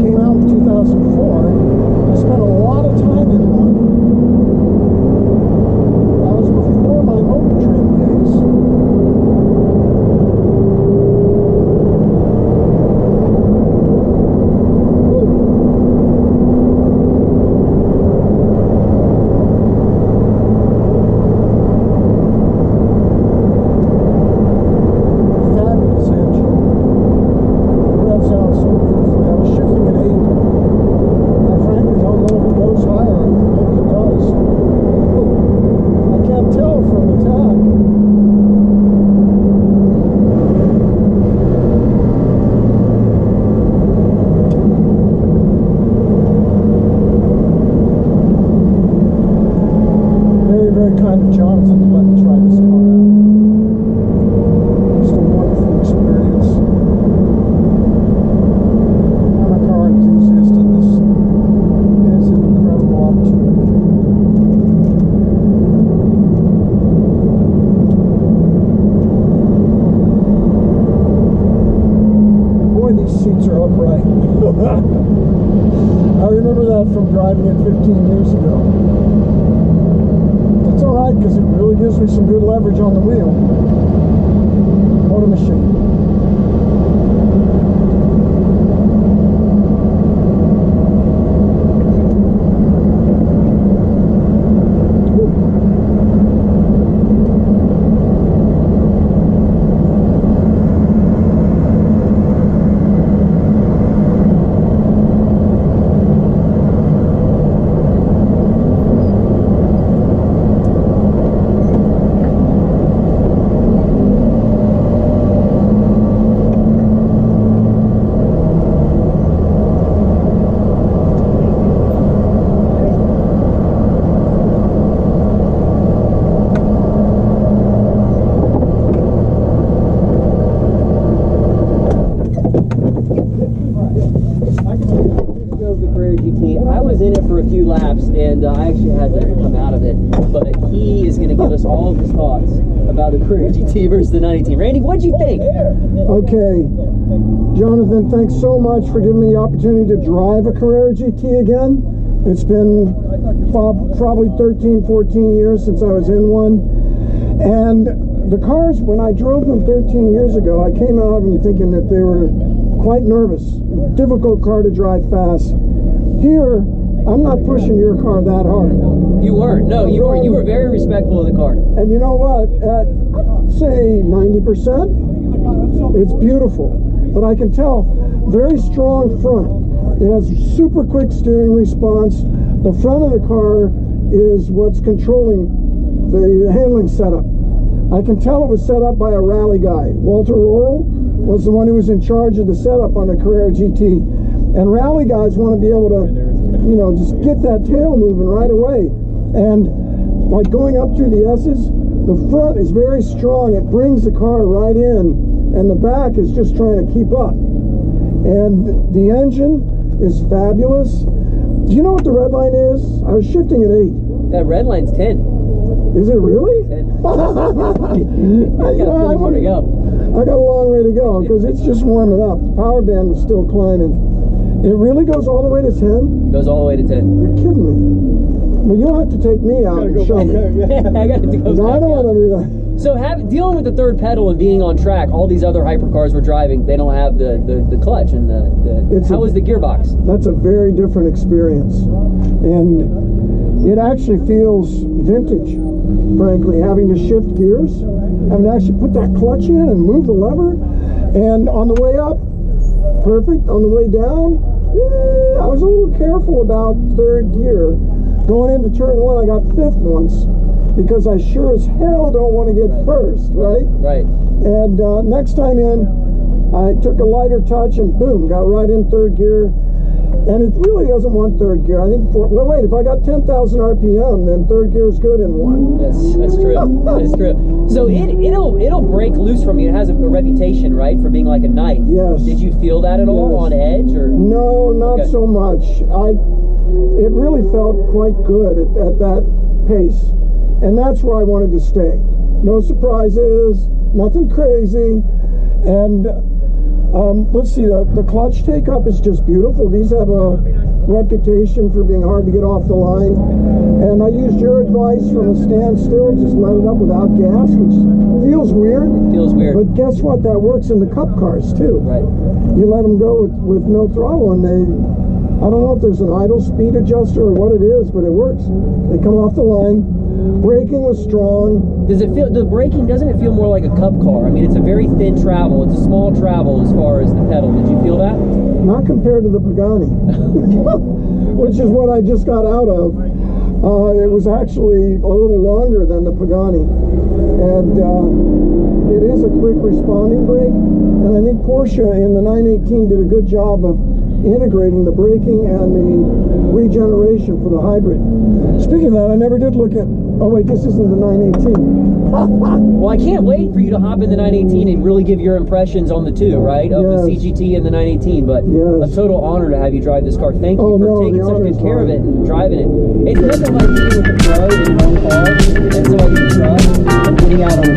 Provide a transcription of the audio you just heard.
came out in 2004. I spent a lot of time in one. That was before my motor trim days. I remember that from driving it 15 years ago. It's alright because it really gives me some good leverage on the wheel. What a machine. And I actually had to come out of it, but he is going to give us all of his thoughts about the Carrera GT versus the 19. Randy, what'd you think? Okay, Jonathan, thanks so much for giving me the opportunity to drive a Carrera GT again. It's been probably 13, 14 years since I was in one. And the cars, when I drove them 13 years ago, I came out of them thinking that they were quite nervous. Difficult car to drive fast. Here, I'm not pushing your car that hard. You weren't. No, you weren't. You were very respectful of the car. And you know what? At, say, 90%, it's beautiful. But I can tell, very strong front. It has super quick steering response. The front of the car is what's controlling the handling setup. I can tell it was set up by a rally guy. Walter Orrell was the one who was in charge of the setup on the Carrera GT. And rally guys want to be able to, you know, just get that tail moving right away. And like going up through the S's, the front is very strong. It brings the car right in, and the back is just trying to keep up. And the engine is fabulous. Do you know what the red line is? I was shifting at 8. That red line's 10. Is it really? 10. I got more to go. I got a long way to go because it's just warming up. The power band was still climbing. It really goes all the way to 10? Goes all the way to 10. You're kidding me. Well, you'll have to take me out and show me. I got to go back. I don't want to do that. So dealing with the third pedal and being on track, all these other hypercars we're driving, they don't have the clutch and how is the gearbox? That's a very different experience. And it actually feels vintage, frankly, having to shift gears, having to actually put that clutch in and move the lever. And on the way up, perfect. On the way down, I was a little careful about third gear. Going into turn 1, I got 5th once because I sure as hell don't want to get first, right? Right. And next time in, I took a lighter touch and boom, got right in third gear. And it really doesn't want third gear. I think well, wait, if I got 10,000 RPM, then third gear is good in one. Yes, that's true. That's true. So it'll break loose from you. It has a reputation, right, for being like a knife. Yes. Did you feel that at all on edge, or? No, not so much. It really felt quite good at that pace, and that's where I wanted to stay. No surprises, nothing crazy, and Let's see, the clutch take-up is just beautiful. These have a reputation for being hard to get off the line. And I used your advice from a standstill, just let it up without gas, which feels weird. It feels weird. But guess what? That works in the Cup cars, too. Right. You let them go with no throttle, and I don't know if there's an idle speed adjuster or what it is, but it works. They come off the line. Braking was strong. Does it feel, the braking, doesn't it feel more like a Cup car? I mean, it's a very thin travel. It's a small travel as far as the pedal. Did you feel that? Not compared to the Pagani, which is what I just got out of. It was actually a little longer than the Pagani. And it is a quick responding brake. And I think Porsche in the 918 did a good job of integrating the braking and the regeneration for the hybrid. Speaking of that, I never did look at, oh wait, this isn't the 918. Well, I can't wait for you to hop in the 918 and really give your impressions on the two, right? Of the CGT and the 918, but a total honor to have you drive this car. Thank you for taking such good care of it and driving it. It's nothing like being with the pro in your own car and somebody you trust and getting out on